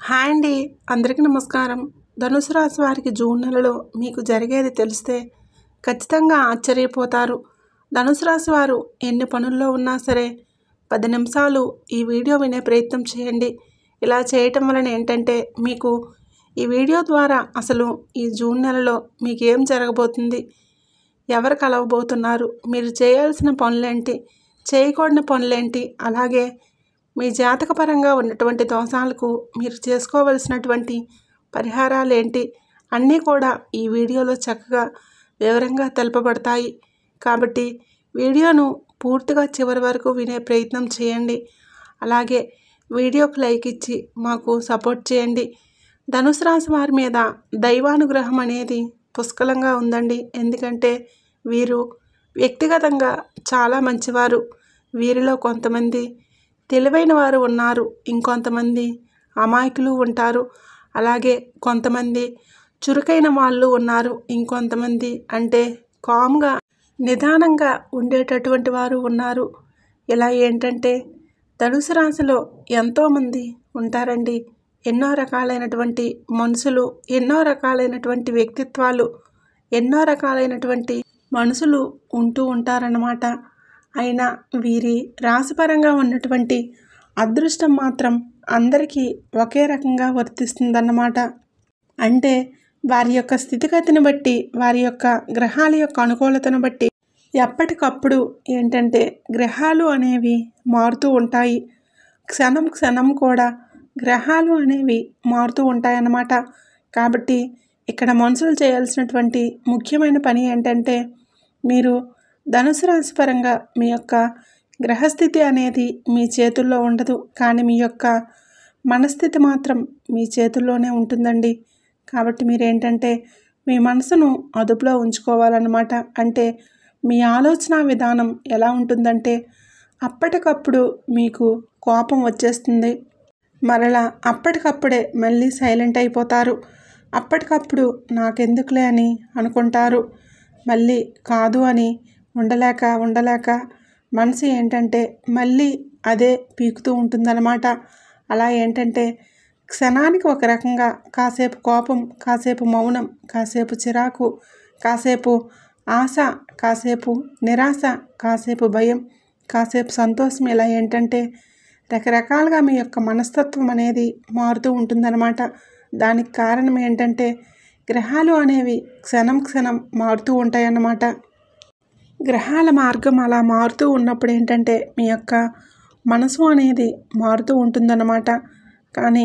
Hi అండి, అందరికీ నమస్కారం. ధనుసు రాశి వారికి జూన్ నెలలో మీకు జరిగేది తెలిస్తే ఖచ్చితంగా ఆశ్చర్యపోతారు. ధనుసు రాశి వారు ఎన్ని పనుల్లో ఉన్నా సరే 10 నిమిషాలు ఈ వీడియో వినే ప్రయత్నం చేయండి. ఇలా చేయటం వలన ఏంటంటే మీకు ఈ వీడియో ద్వారా అసలు ఈ జూన్ నెలలో మీకు ఏం జరగబోతుంది, ఎవరు కలవబోతున్నారు, మీరు చేయాల్సిన పనులేంటి, చేయకూడని పనులేంటి, అలాగే మీ జాతకపరంగా ఉన్నటువంటి దోషాలకు మీరు చేసుకోవలసినటువంటి పరిహారాలు ఏంటి అన్నీ కూడా ఈ వీడియోలో చక్కగా వివరంగా తెలుపబడతాయి. కాబట్టి వీడియోను పూర్తిగా చివరి వరకు వినే ప్రయత్నం చేయండి. అలాగే వీడియోకి లైక్ ఇచ్చి మాకు సపోర్ట్ చేయండి. ధనుసు రాశి వారి మీద దైవానుగ్రహం అనేది పుష్కలంగా ఉందండి. ఎందుకంటే వీరు వ్యక్తిగతంగా చాలా మంచివారు. వీరిలో కొంతమంది తెలివైన వారు ఉన్నారు, ఇంకొంతమంది అమాయకులు ఉంటారు, అలాగే కొంతమంది చురుకైన వాళ్ళు ఉన్నారు, ఇంకొంతమంది అంటే కామ్గా నిదానంగా ఉండేటటువంటి వారు ఉన్నారు. ఇలా ఏంటంటే ధనుసు రాశిలో ఎంతోమంది ఉంటారండి. ఎన్నో రకాలైనటువంటి మనుషులు, ఎన్నో రకాలైనటువంటి వ్యక్తిత్వాలు, ఎన్నో రకాలైనటువంటి మనుషులు ఉంటూ ఉంటారన్నమాట. అయినా వీరి రాశిపరంగా ఉన్నటువంటి అదృష్టం మాత్రం అందరికీ ఒకే రకంగా వర్తిస్తుందన్నమాట. అంటే వారి యొక్క స్థితిగతిని బట్టి, వారి యొక్క గ్రహాల యొక్క అనుకూలతను బట్టి ఎప్పటికప్పుడు ఏంటంటే గ్రహాలు అనేవి మారుతూ ఉంటాయి. క్షణం క్షణం కూడా గ్రహాలు అనేవి మారుతూ ఉంటాయన్నమాట. కాబట్టి ఇక్కడ మనుషులు చేయాల్సినటువంటి ముఖ్యమైన పని ఏంటంటే మీరు ధనుసు రాశి పరంగా మీ యొక్క గ్రహస్థితి అనేది మీ చేతుల్లో ఉండదు, కానీ మీ యొక్క మనస్థితి మాత్రం మీ చేతుల్లోనే ఉంటుందండి. కాబట్టి మీరేంటంటే మీ మనసును అదుపులో ఉంచుకోవాలన్నమాట. అంటే మీ ఆలోచన విధానం ఎలా ఉంటుందంటే అప్పటికప్పుడు మీకు కోపం వచ్చేస్తుంది, మరలా అప్పటికప్పుడే మళ్ళీ సైలెంట్ అయిపోతారు. అప్పటికప్పుడు నాకెందుకులే అని అనుకుంటారు, మళ్ళీ కాదు అని ఉండలేక మనసు ఏంటంటే మళ్ళీ అదే పీకుతూ ఉంటుందన్నమాట. అలా ఏంటంటే క్షణానికి ఒక రకంగా కాసేపు కోపం, కాసేపు మౌనం, కాసేపు చిరాకు, కాసేపు ఆశ, కాసేపు నిరాశ, కాసేపు భయం, కాసేపు సంతోషం, ఇలా ఏంటంటే రకరకాలుగా మీ యొక్క మనస్తత్వం అనేది మారుతూ ఉంటుందన్నమాట. దానికి కారణం ఏంటంటే గ్రహాలు అనేవి క్షణం క్షణం మారుతూ ఉంటాయన్నమాట. గ్రహాల మార్గం అలా మారుతూ ఉన్నప్పుడు ఏంటంటే మీ యొక్క మనసు అనేది మారుతూ ఉంటుందన్నమాట. కానీ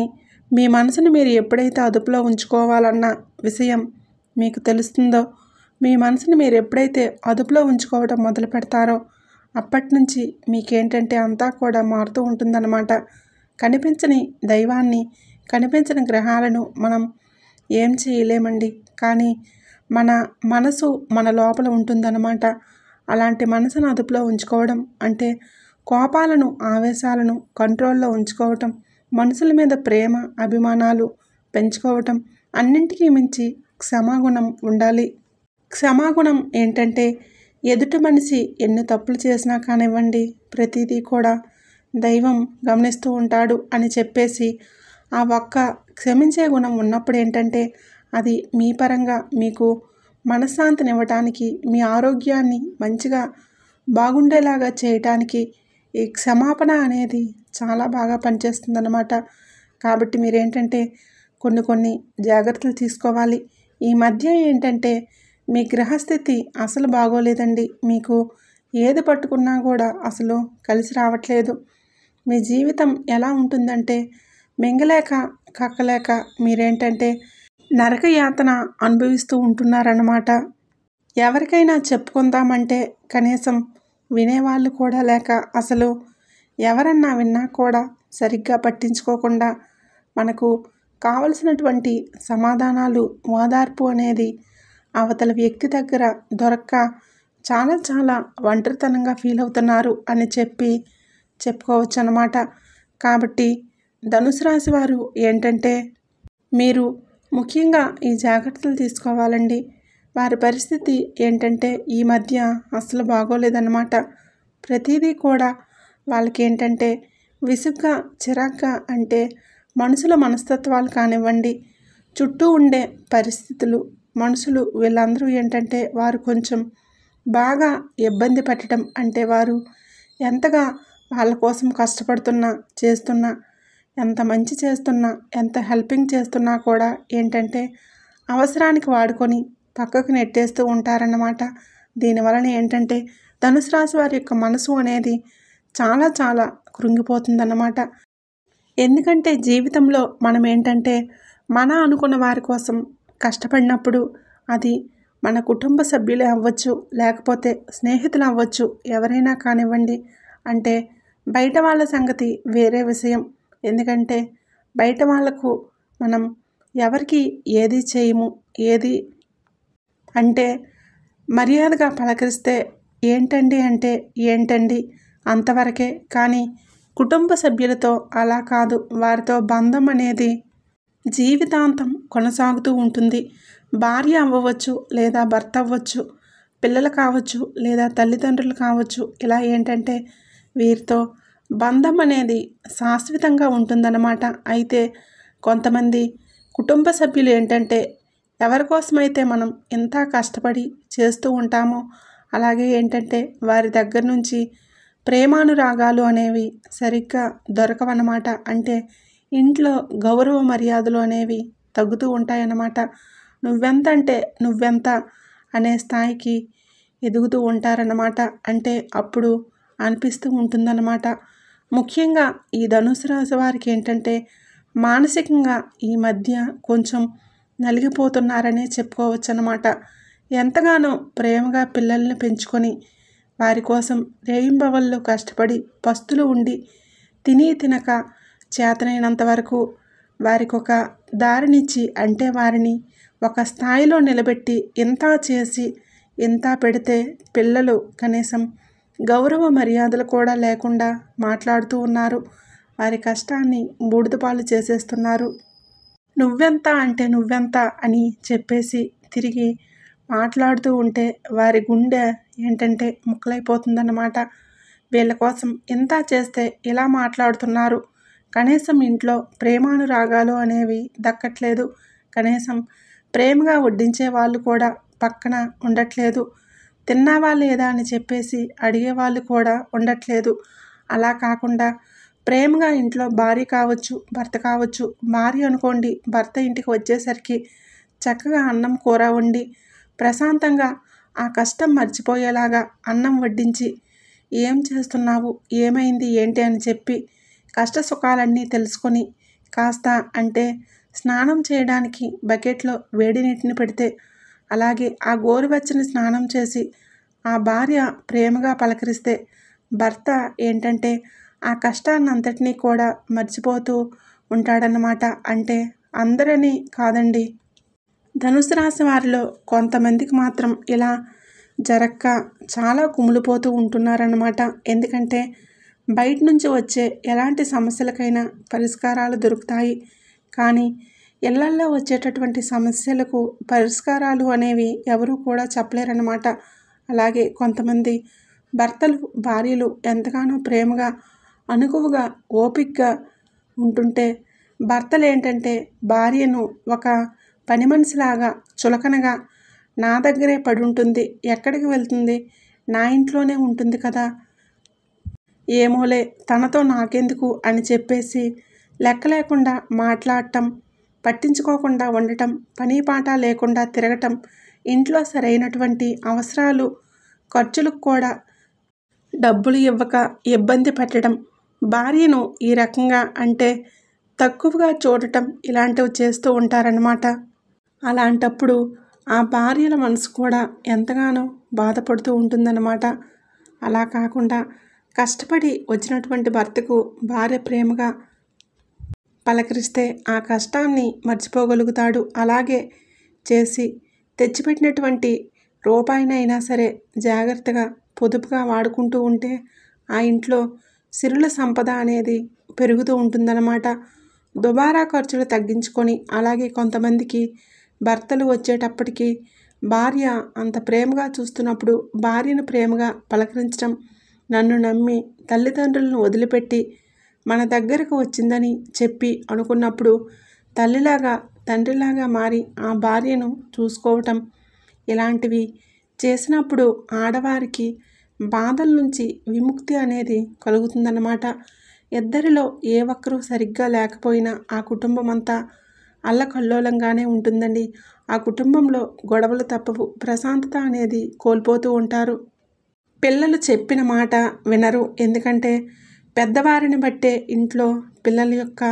మీ మనసును మీరు ఎప్పుడైతే అదుపులో ఉంచుకోవాలన్న విషయం మీకు తెలుస్తుందో, మీ మనసుని మీరు ఎప్పుడైతే అదుపులో ఉంచుకోవడం మొదలు పెడతారో అప్పటి నుంచి మీకేంటంటే అంతా కూడా మారుతూ ఉంటుందన్నమాట. కనిపించని దైవాన్ని, కనిపించని గ్రహాలను మనం ఏం చేయలేమండి, కానీ మన మనసు మన లోపల ఉంటుందన్నమాట. అలాంటి మనసును అదుపులో ఉంచుకోవడం అంటే కోపాలను, ఆవేశాలను కంట్రోల్లో ఉంచుకోవటం, మనుషుల మీద ప్రేమ, అభిమానాలు పెంచుకోవటం, అన్నింటికీ మించి క్షమాగుణం ఉండాలి. క్షమాగుణం ఏంటంటే ఎదుటి మనిషి ఎన్ని తప్పులు చేసినా కానివ్వండి, ప్రతిదీ కూడా దైవం గమనిస్తూ ఉంటాడు అని చెప్పేసి ఆ ఒక్క క్షమించే గుణం ఉన్నప్పుడు ఏంటంటే అది మీ పరంగా మీకు మనశ్శాంతినివ్వటానికి, మీ ఆరోగ్యాన్ని మంచిగా బాగుండేలాగా చేయటానికి ఈ క్షమాపణ అనేది చాలా బాగా పనిచేస్తుందన్నమాట. కాబట్టి మీరేంటంటే కొన్ని జాగ్రత్తలు తీసుకోవాలి. ఈ మధ్య ఏంటంటే మీ గ్రహస్థితి అసలు బాగోలేదండి. మీకు ఏది పట్టుకున్నా కూడా అసలు కలిసి రావట్లేదు. మీ జీవితం ఎలా ఉంటుందంటే మింగలేక కక్కలేక మీరేంటంటే నరక యాతన అనుభవిస్తూ ఉంటున్నారన్నమాట. ఎవరికైనా చెప్పుకుందామంటే కనీసం వినేవాళ్ళు కూడా లేక, అసలు ఎవరన్నా విన్నా కూడా సరిగ్గా పట్టించుకోకుండా మనకు కావలసినటువంటి సమాధానాలు, ఓదార్పు అనేది అవతల వ్యక్తి దగ్గర దొరక్క చాలా ఒంటరితనంగా ఫీల్ అవుతున్నారు అని చెప్పుకోవచ్చు అన్నమాట. కాబట్టి ధనుసు రాశి వారు ఏంటంటే మీరు ముఖ్యంగా ఈ జాగ్రత్తలు తీసుకోవాలండి. వారి పరిస్థితి ఏంటంటే ఈ మధ్య అస్సలు బాగోలేదన్నమాట. ప్రతిదీ కూడా వాళ్ళకి ఏంటంటే విసుగ్గా, చిరాగ్గా, అంటే మనుషుల మనస్తత్వాలు కానివ్వండి, చుట్టూ ఉండే పరిస్థితులు, మనుషులు వీళ్ళందరూ ఏంటంటే వారు కొంచెం బాగా ఇబ్బంది పెట్టడం, అంటే వారు ఎంతగా వాళ్ళ కోసం కష్టపడుతున్నా, చేస్తున్నా, ఎంత మంచి చేస్తున్నా, ఎంత హెల్పింగ్ చేస్తున్నా కూడా ఏంటంటే అవసరానికి వాడుకొని పక్కకు నెట్టేస్తూ ఉంటారన్నమాట. దీనివలన ఏంటంటే ధనుసు రాశి వారి యొక్క మనసు అనేది చాలా చాలా కృంగిపోతుందన్నమాట. ఎందుకంటే జీవితంలో మనం ఏంటంటే మన అనుకున్న వారి కోసం కష్టపడినప్పుడు అది మన కుటుంబ సభ్యులే అవ్వచ్చు, లేకపోతే స్నేహితులు అవ్వచ్చు, ఎవరైనా కానివ్వండి. అంటే బయట వాళ్ళ సంగతి వేరే విషయం. ఎందుకంటే బయట వాళ్ళకు మనం ఎవరికి ఏది చేయము, ఏది అంటే మర్యాదగా పలకరిస్తే ఏంటండి అంటే ఏంటండి అంతవరకే. కానీ కుటుంబ సభ్యులతో అలా కాదు, వారితో బంధం అనేది జీవితాంతం కొనసాగుతూ ఉంటుంది. భార్య అవ్వవచ్చు, లేదా భర్త అవ్వచ్చు, పిల్లలు కావచ్చు, లేదా తల్లిదండ్రులు కావచ్చు. ఇలా ఏంటంటే వీరితో బంధం అనేది శాశ్వతంగా ఉంటుందన్నమాట. అయితే కొంతమంది కుటుంబ సభ్యులు ఏంటంటే ఎవరి కోసమైతే మనం ఎంత కష్టపడి చేస్తూ ఉంటామో అలాగే ఏంటంటే వారి దగ్గర నుంచి ప్రేమానురాగాలు అనేవి సరిగ్గా దొరకవన్నమాట. అంటే ఇంట్లో గౌరవ మర్యాదలు అనేవి తగ్గుతూ ఉంటాయన్నమాట. నువ్వెంత అంటే నువ్వెంత అనే స్థాయికి ఎదుగుతూ ఉంటారన్నమాట. అంటే అప్పుడు అనిపిస్తూ ఉంటుందన్నమాట. ముఖ్యంగా ఈ ధనుసు రాశి వారికి ఏంటంటే మానసికంగా ఈ మధ్య కొంచెం నలిగిపోతున్నారనే చెప్పుకోవచ్చు అన్నమాట. ఎంతగానో ప్రేమగా పిల్లల్ని పెంచుకొని వారి కోసం రేయింబవళ్ళు కష్టపడి పస్తులు ఉండి తిని తినక చేతనైనంత వరకు వారికి ఒక దారినిచ్చి, అంటే వారిని ఒక స్థాయిలో నిలబెట్టి ఇంత చేసి ఇంత పెడితే పిల్లలు కనీసం గౌరవ మర్యాదలు కూడా లేకుండా మాట్లాడుతూ ఉన్నారు. వారి కష్టాన్ని బూడిదపాలు చేసేస్తున్నారు. నువ్వెంత అంటే నువ్వెంత అని చెప్పేసి తిరిగి మాట్లాడుతూ ఉంటే వారి గుండె ఏంటంటే ముక్కలైపోతుందన్నమాట. వీళ్ళ కోసం ఇంత చేస్తే ఇలా మాట్లాడుతున్నారు. కనీసం ఇంట్లో ప్రేమానురాగాలు అనేవి దక్కట్లేదు. కనీసం ప్రేమగా వడ్డించే వాళ్ళు కూడా పక్కన ఉండట్లేదు. తిన్నావా లేదా అని చెప్పేసి అడిగే వాళ్ళు కూడా ఉండట్లేదు. అలా కాకుండా ప్రేమగా ఇంట్లో భార్య కావచ్చు, భర్త కావచ్చు. భార్య అనుకోండి, భర్త ఇంటికి వచ్చేసరికి చక్కగా అన్నం కూర వండి ప్రశాంతంగా ఆ కష్టం మర్చిపోయేలాగా అన్నం వడ్డించి ఏం చేస్తున్నావు, ఏమైంది, ఏంటి అని చెప్పి కష్ట సుఖాలన్నీ తెలుసుకొని కాస్త అంటే స్నానం చేయడానికి బకెట్లో వేడి నీటిని పెడితే అలాగే ఆ గోరువెచ్చని స్నానం చేసి ఆ భార్య ప్రేమగా పలకరిస్తే భర్త ఏంటంటే ఆ కష్టాన్ని అంతటినీ కూడా మర్చిపోతూ ఉంటాడన్నమాట. అంటే అందరని కాదండి, ధనుసు రాశి వారిలో కొంతమందికి మాత్రం ఇలా జరక్క చాలా కుమిలిపోతూ ఉంటున్నారన్నమాట. ఎందుకంటే బయట నుంచి వచ్చే ఎలాంటి సమస్యలకైనా పరిష్కారాలు దొరుకుతాయి. కానీ ఇళ్లల్లో వచ్చేటటువంటి సమస్యలకు పరిష్కారాలు అనేవి ఎవరూ కూడా చెప్పలేరన్నమాట. అలాగే కొంతమంది భర్తలు, భార్యలు ఎంతగానో ప్రేమగా, అనుకువగా, ఓపికగా ఉంటుంటే భర్తలు ఏంటంటే భార్యను ఒక పని మనిషిలాగా చులకనగా నా దగ్గరే పడి ఉంటుంది, ఎక్కడికి వెళ్తుంది, నా ఇంట్లోనే ఉంటుంది కదా, ఏమోలే తనతో నాకెందుకు అని చెప్పేసి లెక్క లేకుండా మాట్లాడటం, పట్టించుకోకుండా ఉండటం, పని పాట లేకుండా తిరగటం, ఇంట్లో సరైనటువంటి అవసరాలు ఖర్చులకు కూడా డబ్బులు ఇవ్వక ఇబ్బంది పెట్టడం, భార్యను ఈ రకంగా అంటే తక్కువగా చూడటం, ఇలాంటివి చేస్తూ ఉంటారన్నమాట. అలాంటప్పుడు ఆ భార్యల మనసు కూడా ఎంతగానో బాధపడుతూ ఉంటుందన్నమాట. అలా కాకుండా కష్టపడి వచ్చినటువంటి భర్తకు భార్య ప్రేమగా పలకరిస్తే ఆ కష్టాన్ని మర్చిపోగలుగుతాడు. అలాగే చేసి తెచ్చిపెట్టినటువంటి రూపాయినైనా సరే జాగ్రత్తగా పొదుపుగా వాడుకుంటూ ఉంటే ఆ ఇంట్లో సిరుల సంపద అనేది పెరుగుతూ ఉంటుందన్నమాట. దుబారా ఖర్చులు తగ్గించుకొని, అలాగే కొంతమందికి భర్తలు వచ్చేటప్పటికి భార్య అంత ప్రేమగా చూస్తున్నప్పుడు భార్యను ప్రేమగా పలకరించడం, నన్ను నమ్మి తల్లిదండ్రులను వదిలిపెట్టి మన దగ్గరకు వచ్చిందని చెప్పి అనుకున్నప్పుడు తల్లిలాగా తండ్రిలాగా మారి ఆ భార్యను చూసుకోవటం, ఇలాంటివి చేసినప్పుడు ఆడవారికి బాధల నుంచి విముక్తి అనేది కలుగుతుందన్నమాట. ఇద్దరిలో ఏ ఒక్కరూ సరిగ్గా లేకపోయినా ఆ కుటుంబం అంతా అల్లకల్లోలంగానే ఉంటుందండి. ఆ కుటుంబంలో గొడవలు తప్పవు, ప్రశాంతత అనేది కోల్పోతూ ఉంటారు. పిల్లలు చెప్పిన మాట వినరు. ఎందుకంటే పెద్దవారిని బట్టే ఇంట్లో పిల్లల యొక్క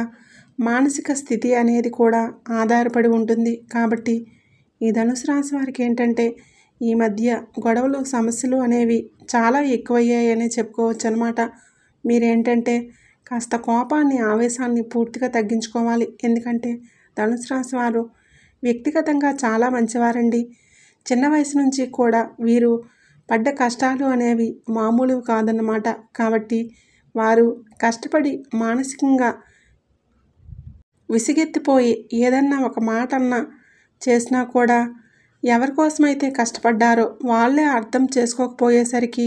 మానసిక స్థితి అనేది కూడా ఆధారపడి ఉంటుంది. కాబట్టి ఈ ధనుసు రాశి వారికి ఏంటంటే ఈ మధ్య గొడవలు సమస్యలు అనేవి చాలా ఎక్కువయ్యాయని చెప్పుకోవచ్చు అనమాట. మీరేంటంటే కాస్త కోపాన్ని ఆవేశాన్ని పూర్తిగా తగ్గించుకోవాలి. ఎందుకంటే ధనుసు రాశి వారు వ్యక్తిగతంగా చాలా మంచివారండి. చిన్న వయసు నుంచి కూడా వీరు పడ్డ కష్టాలు అనేవి మామూలు కాదన్నమాట. కాబట్టి వారు కష్టపడి మానసికంగా విసిగెత్తిపోయి ఏదన్నా ఒక మాట అన్నా చేసినా కూడా ఎవరి కోసమైతే కష్టపడ్డారో వాళ్ళే అర్థం చేసుకోకపోయేసరికి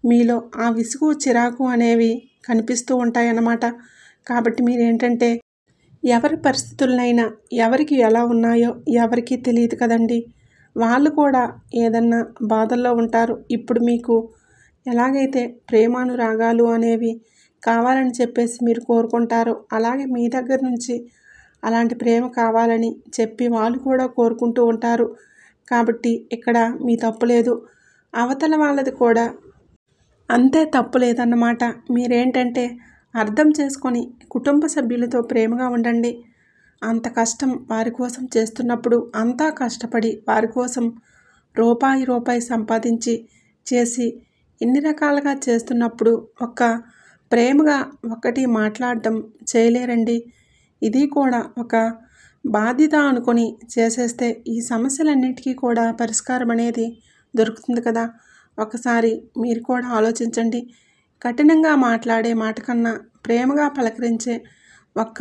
మీలో ఆ విసుగు చిరాకు అనేవి కనిపిస్తూ ఉంటాయన్నమాట. కాబట్టి మీరేంటంటే ఎవరి పరిస్థితులనైనా ఎవరికి ఎలా ఉన్నాయో ఎవరికీ తెలియదు కదండి. వాళ్ళు కూడా ఏదన్నా బాధల్లో ఉంటారు. ఇప్పుడు మీకు ఎలాగైతే ప్రేమానురాగాలు అనేవి కావాలని చెప్పేసి మీరు కోరుకుంటారో అలాగే మీ దగ్గర నుంచి అలాంటి ప్రేమ కావాలని చెప్పి వాళ్ళు కూడా కోరుకుంటూ ఉంటారు. కాబట్టి ఇక్కడ మీ తప్పు లేదు, అవతల వాళ్ళది కూడా అంతే తప్పు లేదన్నమాట. మీరేంటంటే అర్థం చేసుకొని కుటుంబ సభ్యులతో ప్రేమగా ఉండండి. అంత కష్టం వారి కోసం చేస్తున్నప్పుడు అంతా కష్టపడి వారి కోసం రూపాయి రూపాయి సంపాదించి చేసి ఇన్ని రకాలుగా చేస్తున్నప్పుడు ఒక్క ప్రేమగా ఒక్కటి మాట్లాడడం చేయలేరండి. ఇది కూడా ఒక బాధ్యత అనుకొని చేసేస్తే ఈ సమస్యలన్నిటికీ కూడా పరిష్కారం అనేది దొరుకుతుంది కదా. ఒకసారి మీరు కూడా ఆలోచించండి. కఠినంగా మాట్లాడే మాట కన్నా ప్రేమగా పలకరించే ఒక్క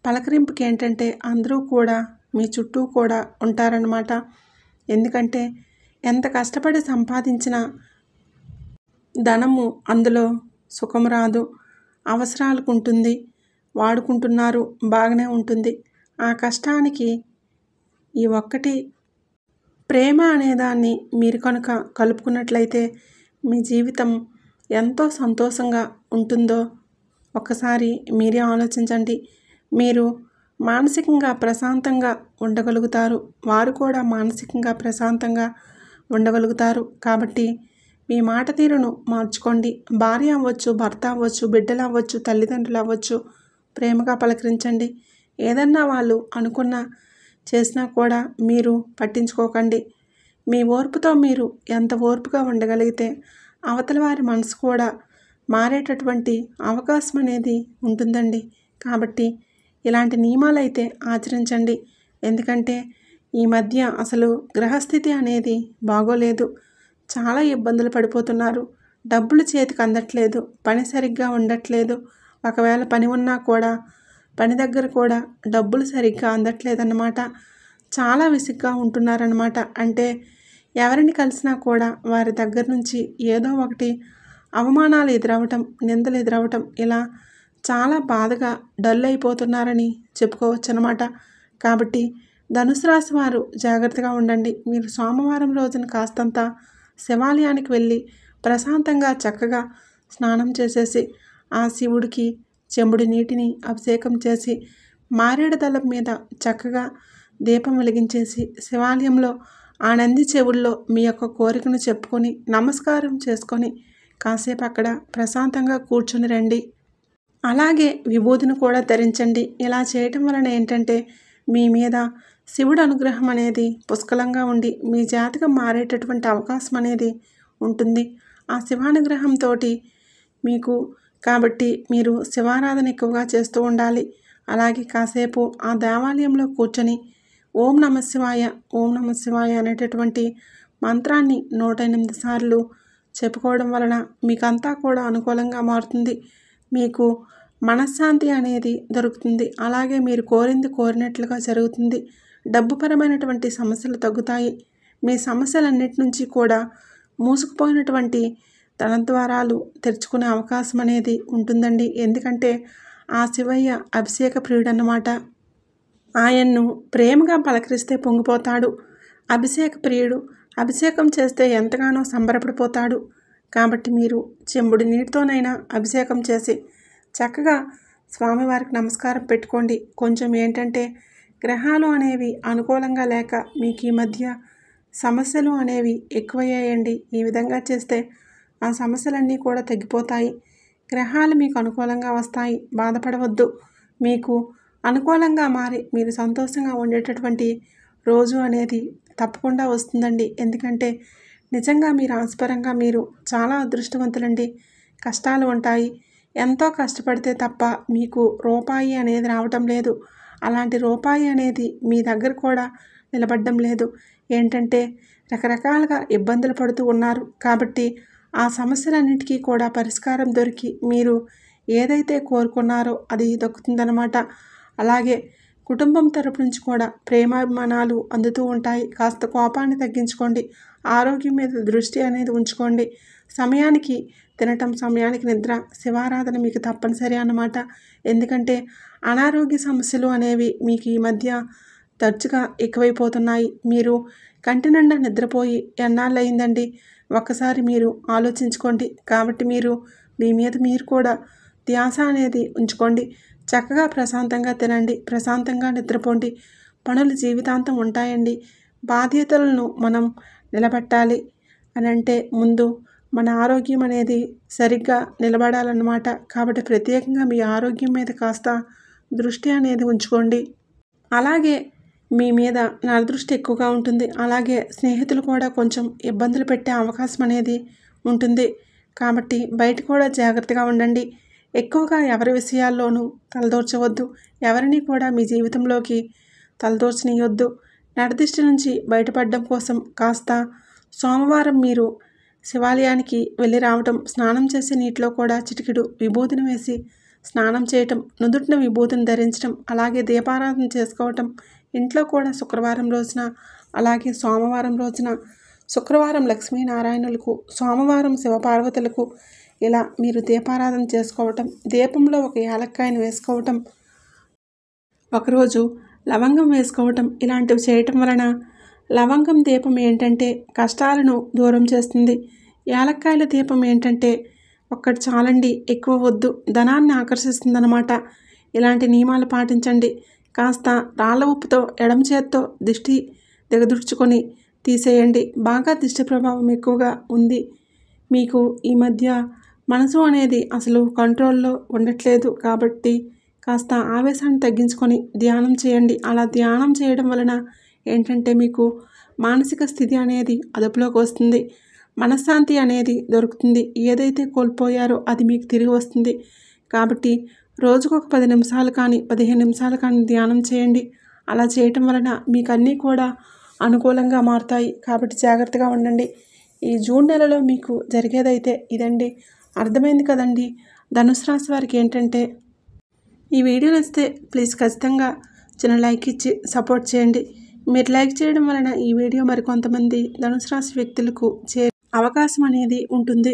పలకరింపుకి ఏంటంటే అందరూ కూడా మీ చుట్టూ కూడా ఉంటారన్నమాట. ఎందుకంటే ఎంత కష్టపడి సంపాదించిన ధనము అందులో సుఖం రాదు. అవసరాలకు ఉంటుంది, వాడుకుంటున్నారు, బాగానే ఉంటుంది. ఆ కష్టానికి ఈ ఒక్కటి ప్రేమ అనేదాన్ని మీరు కనుక కలుపుకున్నట్లయితే మీ జీవితం ఎంతో సంతోషంగా ఉంటుందో ఒక్కసారి మీరే ఆలోచించండి. మీరు మానసికంగా ప్రశాంతంగా ఉండగలుగుతారు, వారు కూడా మానసికంగా ప్రశాంతంగా ఉండగలుగుతారు. కాబట్టి మీ మాట తీరును మార్చుకోండి. భార్య అవ్వచ్చు, భర్త అవ్వచ్చు, బిడ్డలు అవ్వచ్చు, తల్లిదండ్రులు అవ్వచ్చు, ప్రేమగా పలకరించండి. ఏదన్నా వాళ్ళు అనుకున్న చేసినా కూడా మీరు పట్టించుకోకండి. మీ ఓర్పుతో మీరు ఎంత ఓర్పుగా ఉండగలిగితే అవతల వారి మనసు కూడా మారేటటువంటి అవకాశం అనేది ఉంటుందండి. కాబట్టి ఇలాంటి నియమాలైతే ఆచరించండి. ఎందుకంటే ఈ మధ్య అసలు గ్రహస్థితి అనేది బాగోలేదు. చాలా ఇబ్బందులు పడిపోతున్నారు. డబ్బులు చేతికి అందట్లేదు, పని సరిగ్గా ఉండట్లేదు. ఒకవేళ పని ఉన్నా కూడా పని దగ్గర కూడా డబ్బులు సరిగ్గా అందట్లేదన్నమాట. చాలా విసుగ్గా ఉంటున్నారన్నమాట. అంటే ఎవరిని కలిసినా కూడా వారి దగ్గర నుంచి ఏదో ఒకటి అవమానాలు ఎదురవటం, నిందలు ఎదురవటం, ఇలా చాలా బాధగా డల్ అయిపోతున్నారని చెప్పుకోవచ్చు అన్నమాట. కాబట్టి ధనుసు రాశి వారు జాగ్రత్తగా ఉండండి. మీరు సోమవారం రోజున కాస్తంత శివాలయానికి వెళ్ళి ప్రశాంతంగా చక్కగా స్నానం చేసేసి ఆ శివుడికి చెంబుడి నీటిని అభిషేకం చేసి మారేడు దళం మీద చక్కగా దీపం వెలిగించేసి శివాలయంలో ఆ నంది చెవుల్లో మీ యొక్క కోరికను చెప్పుకొని నమస్కారం చేసుకొని కాసేపు అక్కడ ప్రశాంతంగా కూర్చొని రండి. అలాగే విభూతిని కూడా ధరించండి. ఇలా చేయటం వలన ఏంటంటే మీ మీద శివుడు అనుగ్రహం అనేది పుష్కలంగా ఉండి మీ జాతకం మారేటటువంటి అవకాశం అనేది ఉంటుంది ఆ శివానుగ్రహంతో మీకు. కాబట్టి మీరు శివారాధన ఎక్కువగా చేస్తూ ఉండాలి. అలాగే కాసేపు ఆ దేవాలయంలో కూర్చొని ఓం నమ శివాయ, ఓం నమ శివాయ అనేటటువంటి మంత్రాన్ని 108 సార్లు చెప్పుకోవడం వలన మీకంతా కూడా అనుకూలంగా మారుతుంది. మీకు మనశ్శాంతి అనేది దొరుకుతుంది. అలాగే మీరు కోరింది కోరినట్లుగా జరుగుతుంది. డబ్బుపరమైనటువంటి సమస్యలు తగ్గుతాయి. మీ సమస్యలన్నిటి నుంచి కూడా మూసుకుపోయినటువంటి ధనద్వారాలు తెరుచుకునే అవకాశం అనేది ఉంటుందండి. ఎందుకంటే ఆ శివయ్య అభిషేక ప్రియుడన్నమాట. ఆయన్ను ప్రేమగా పలకరిస్తే పొంగిపోతాడు. అభిషేక ప్రియుడు. అభిషేకం చేస్తే ఎంతగానో సంబరపడిపోతాడు. కాబట్టి మీరు చెంబుడి నీటితోనైనా అభిషేకం చేసి చక్కగా స్వామివారికి నమస్కారం పెట్టుకోండి. కొంచెం ఏంటంటే గ్రహాలు అనేవి అనుకూలంగా లేక మీకు ఈ మధ్య సమస్యలు అనేవి ఎక్కువయ్యాయండి. ఈ విధంగా చేస్తే ఆ సమస్యలన్నీ కూడా తగ్గిపోతాయి. గ్రహాలు మీకు అనుకూలంగా వస్తాయి. బాధపడవద్దు. మీకు అనుకూలంగా మారి మీరు సంతోషంగా ఉండేటటువంటి రోజు అనేది తప్పకుండా వస్తుందండి. ఎందుకంటే నిజంగా మీ రాశిపరంగా మీరు చాలా అదృష్టవంతులండి. కష్టాలు ఉంటాయి. ఎంతో కష్టపడితే తప్ప మీకు రూపాయి అనేది రావటం లేదు. అలాంటి రూపాయి అనేది మీ దగ్గర కూడా నిలబడడం లేదు. ఏంటంటే రకరకాలుగా ఇబ్బందులు పడుతూ ఉన్నారు. కాబట్టి ఆ సమస్యలన్నిటికీ కూడా పరిష్కారం దొరికి మీరు ఏదైతే కోరుకున్నారో అది దక్కుతుందన్నమాట. అలాగే కుటుంబం తరపు నుంచి కూడా ప్రేమాభిమానాలు అందుతూ ఉంటాయి. కాస్త కోపాన్ని తగ్గించుకోండి. ఆరోగ్యం మీద దృష్టి అనేది ఉంచుకోండి. సమయానికి తినటం, సమయానికి నిద్ర, శివారాధన మీకు తప్పనిసరి అన్నమాట. ఎందుకంటే అనారోగ్య సమస్యలు అనేవి మీకు ఈ మధ్య తరచుగా ఎక్కువైపోతున్నాయి. మీరు కంటి నిండా నిద్రపోయి ఎన్నాళ్ళయిందండి? ఒక్కసారి మీరు ఆలోచించుకోండి. కాబట్టి మీరు మీ మీద మీరు కూడా ధ్యాస అనేది ఉంచుకోండి. చక్కగా ప్రశాంతంగా తినండి. ప్రశాంతంగా నిద్రపోండి. పనులు జీవితాంతం ఉంటాయండి. బాధ్యతలను మనం నిలబెట్టాలి అని అంటే ముందు మన ఆరోగ్యం అనేది సరిగ్గా నిలబడాలన్నమాట. కాబట్టి ప్రత్యేకంగా మీ ఆరోగ్యం మీద కాస్త దృష్టి అనేది ఉంచుకోండి. అలాగే మీ మీద నా దృష్టి ఎక్కువగా ఉంటుంది. అలాగే స్నేహితులు కూడా కొంచెం ఇబ్బందులు పెట్టే అవకాశం అనేది ఉంటుంది. కాబట్టి బయట కూడా జాగ్రత్తగా ఉండండి. ఎక్కువగా ఎవరి విషయాల్లోనూ తలదూర్చవద్దు. ఎవరిని కూడా మీ జీవితంలోకి తలదూర్చనీయొద్దు. నరదిష్టి నుంచి బయటపడడం కోసం కాస్త సోమవారం మీరు శివాలయానికి వెళ్ళి రావటం, స్నానం చేసే నీటిలో కూడా చిటికెడు విభూతిని వేసి స్నానం చేయటం, నుదుటిన విభూతిని ధరించడం, అలాగే దీపారాధన చేసుకోవటం, ఇంట్లో కూడా శుక్రవారం రోజున అలాగే సోమవారం రోజున, శుక్రవారం లక్ష్మీనారాయణులకు, సోమవారం శివపార్వతులకు ఇలా మీరు దీపారాధన చేసుకోవటం, దీపంలో ఒక యాలక్కాయను వేసుకోవటం, ఒకరోజు లవంగం వేసుకోవటం, ఇలాంటివి చేయటం వలన లవంగం దీపం ఏంటంటే కష్టాలను దూరం చేస్తుంది. యాలక్కాయల దీపం ఏంటంటే ఒక్కటి చాలండి, ఎక్కువ వద్దు, ధనాన్ని ఆకర్షిస్తుందన్నమాట. ఇలాంటి నియమాలు పాటించండి. కాస్త రాళ్ళ ఉప్పుతో ఎడమ చేత్తో దిష్టి దిగదుర్చుకొని తీసేయండి. బాగా దిష్టి ప్రభావం ఎక్కువగా ఉంది. మీకు ఈ మధ్య మనసు అనేది అసలు కంట్రోల్లో ఉండట్లేదు. కాబట్టి కాస్త ఆవేశాన్ని తగ్గించుకొని ధ్యానం చేయండి. అలా ధ్యానం చేయడం వలన ఏంటంటే మీకు మానసిక స్థితి అనేది అదుపులోకి వస్తుంది. మనశ్శాంతి అనేది దొరుకుతుంది. ఏదైతే కోల్పోయారో అది మీకు తిరిగి వస్తుంది. కాబట్టి రోజుకు ఒక 10 నిమిషాలు కానీ 15 నిమిషాలు కానీ ధ్యానం చేయండి. అలా చేయటం వలన మీకు అన్నీ కూడా అనుకూలంగా మారుతాయి. కాబట్టి జాగ్రత్తగా ఉండండి. ఈ జూన్ నెలలో మీకు జరిగేదైతే ఇదండి. అర్థమైంది కదండి. ధనుసు రాశి వారికి ఏంటంటే ఈ వీడియో నచ్చితే ప్లీజ్ ఖచ్చితంగా చిన్న లైక్ ఇచ్చి సపోర్ట్ చేయండి. మీరు లైక్ చేయడం వలన ఈ వీడియో మరికొంతమంది ధనుసు రాశి వ్యక్తులకు అవకాశం అనేది ఉంటుంది.